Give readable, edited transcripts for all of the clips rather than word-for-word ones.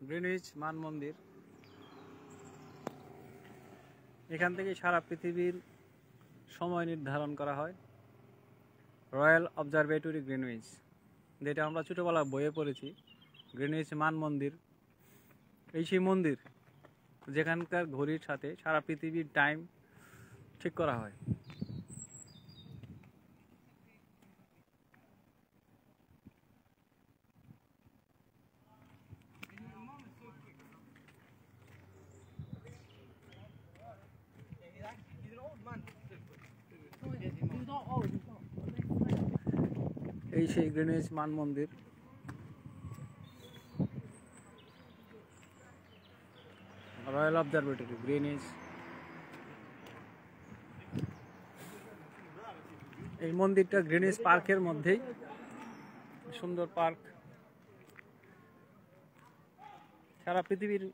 Greenwich মান মন্দির। এখান থেকে সারা পৃথিবীর সময় নির্ধারণ করা হয়। রয়্যাল অবজারভেটরি গ্রিনউইচ, যেটা আমরা ছোটোবেলায় বইয়ে পড়েছি। গ্রিনউইচ মান মন্দির এই সেই মন্দির যেখানকার ঘড়ির সাথে সারা পৃথিবীর টাইম ঠিক করা হয়। এই সেই গ্রিনউইচ মান মন্দির। Royal observatory Greenwich. এই মন্দিরটা গ্রিনউইচ পার্কের মধ্যেই, সুন্দর পার্ক। সারা পৃথিবীর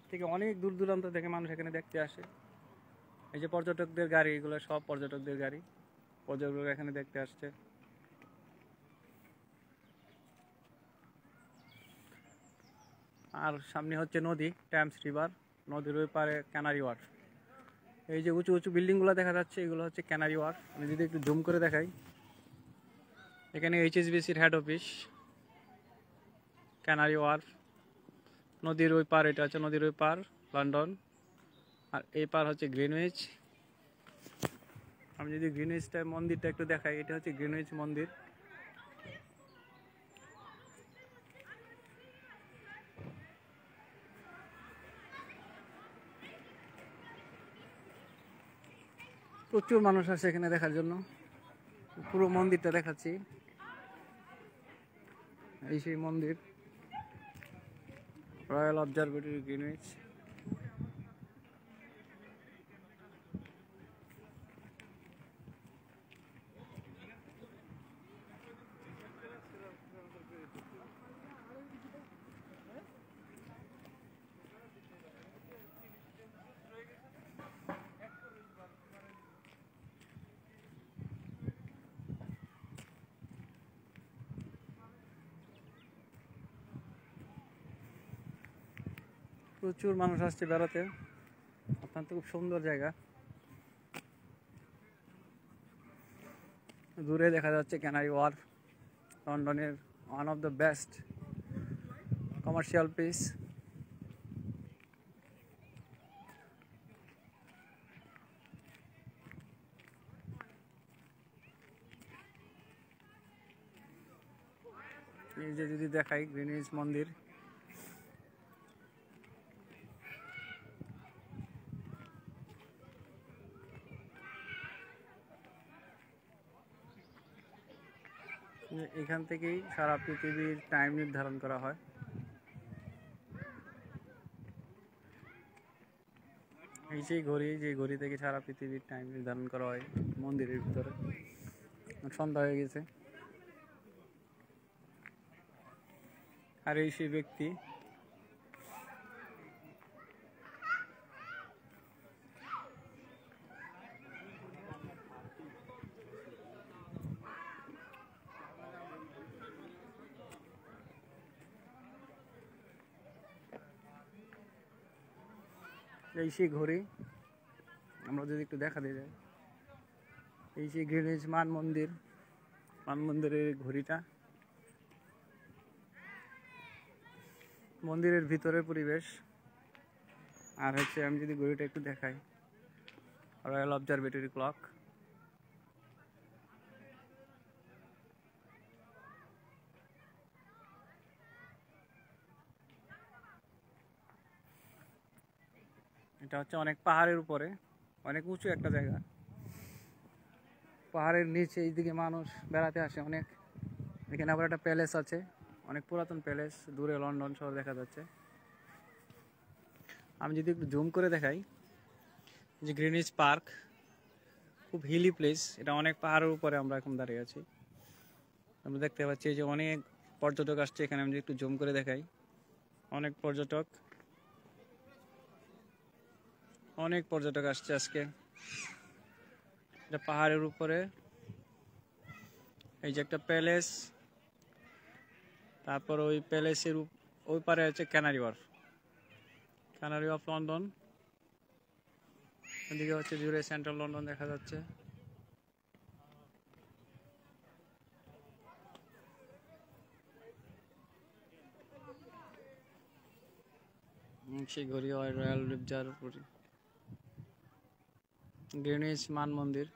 থেকে অনেক দূর দূরান্ত থেকে মানুষ এখানে দেখতে আসে। এই যে পর্যটকদের গাড়ি, এগুলো সব পর্যটকদের গাড়ি, পর্যটকরা এখানে দেখতে আসছে। আর সামনে হচ্ছে নদী, টেমস রিভার। নদীর ওই পারে ক্যানারি ওয়ার্ফ। এই যে উঁচু উঁচু বিল্ডিংগুলো দেখা যাচ্ছে, এগুলো হচ্ছে ক্যানারি ওয়ার্ফ। আমি যদি একটু জুম করে দেখাই, এখানে এইচএসবিসির হেড অফিস, ক্যানারি ওয়ার্ফ। নদীর ওই পার, এটা হচ্ছে নদীর ওই পার লন্ডন, আর এই পার হচ্ছে গ্রিনউইচ। আমি যদি গ্রিনউইচটা মন্দিরটা একটু দেখাই, এটা হচ্ছে গ্রিনউইচ মন্দির। প্রচুর মানুষ আসে এখানে দেখার জন্য। পুরো মন্দিরটা দেখাচ্ছি। এই সেই মন্দির, রয়্যাল অবজারভেটরি গ্রিনউইচ। প্রচুর মানুষ আসছে বেড়াতে। অত্যন্ত খুব সুন্দর জায়গা। দূরে দেখা যাচ্ছে ক্যানারি ওয়ার্ফ, লন্ডনের one of the best commercial place. এই যে যদি দেখাই গ্রিনউইচ মন্দির, এখান থেকেই সারা পৃথিবীর টাইম নির্ধারণ করা হয়। এই সেই ঘড়ি, যে ঘড়ি থেকে সারা পৃথিবীর টাইম নির্ধারণ করা হয় মন্দিরের ভিতরে। সন্ধ্যা হয়ে গেছে, আর এই সেই ব্যক্তি এই সেই ঘড়ি। আমরা যদি একটু দেখা দিয়ে যাই, এই সেই গ্রিনউইচ মান মন্দির, মান মন্দিরের ঘড়িটা। মন্দিরের ভিতরের পরিবেশ। আর হচ্ছে আমি যদি ঘড়িটা একটু দেখাই, রয়্যাল অবজারভেটরি ক্লক। এটা হচ্ছে অনেক পাহাড়ের উপরে, অনেক উঁচু একটা জায়গা। পাহাড়ের নিচে এইদিকে মানুষ বেড়াতে আসে অনেক। এখানে আবার একটা প্যালেস আছে, অনেক পুরাতন প্যালেস, দূরে লন্ডন শহর দেখা যাচ্ছে। আমি যদি একটু জুম করে দেখাই, যে গ্রিনউইচ পার্ক খুব হিলি প্লেস। এটা অনেক পাহাড়ের উপরে আমরা এখন দাঁড়িয়ে আছি। আমরা দেখতে পাচ্ছি যে অনেক পর্যটক আসছে এখানে। আমি যদি একটু জুম করে দেখাই, অনেক পর্যটক আসছে আজকে। এটা পাহাড়ের উপরে, এই যে একটা প্যালেস, তারপর ওই প্যালেসের ওই পারে আছে canary wharf. Canary of London, এদিকে হচ্ছে জুড়ে সেন্ট্রাল লন্ডন দেখা যাচ্ছে। মুন্সিগড়ি রয়্যাল রিজার্ভরি, গ্রিনউইচ মান মন্দির।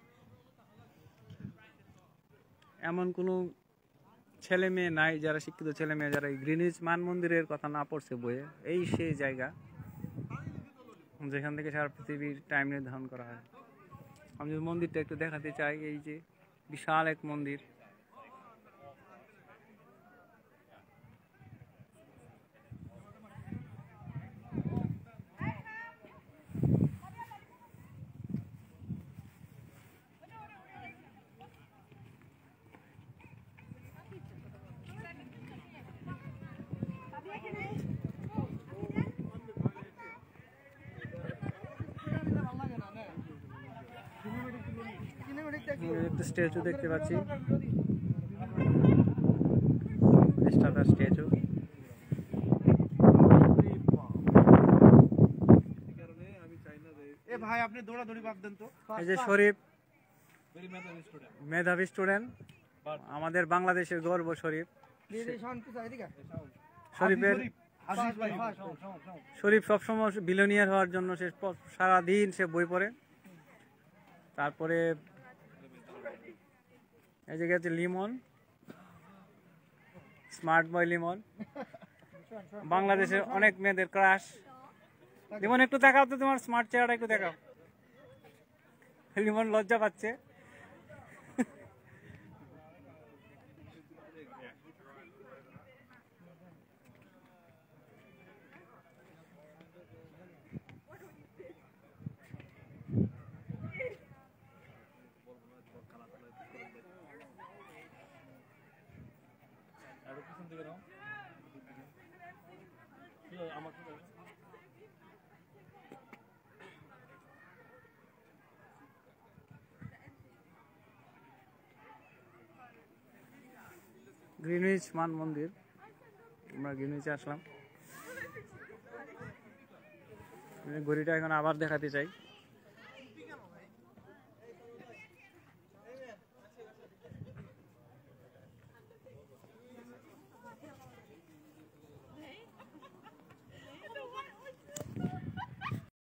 এমন কোনো ছেলে মেয়ে নাই যারা শিক্ষিত ছেলে মেয়ে যারা এই গ্রিনউইচ মান মন্দিরের কথা না পড়ছে বইয়ে। এই সেই জায়গা যেখান থেকে সারা পৃথিবীর টাইম নির্ধারণ করা হয়। আমি যদি মন্দিরটা একটু দেখাতে চাই, এই যে বিশাল এক মন্দির। একটা স্ট্যাচু দেখতে পাচ্ছি, স্ট্যাচু। ভাই আপনি দৌড়াদৌড়ি বাদ দেন তো। এই যে শরীফ, মেধাবী স্টুডেন্ট, আমাদের বাংলাদেশের গর্ব শরীফ। শরীফ সবসময় বিলিয়নিয়ার হওয়ার জন্য সে সারাদিন সে বই পড়ে। তারপরে এই জায়গায় হচ্ছে লিমন, স্মার্ট বয় লিমন, বাংলাদেশের অনেক মেয়েদের ক্রাশ। লিমন একটু দেখাও তো তোমার স্মার্ট চেহারাটা একটু দেখাও। লিমন লজ্জা পাচ্ছে। গ্রিনউইচ মান মন্দির, আমরা গ্রিনউইচে আসলাম। ঘড়িটা এখন আবার দেখাতে চাই।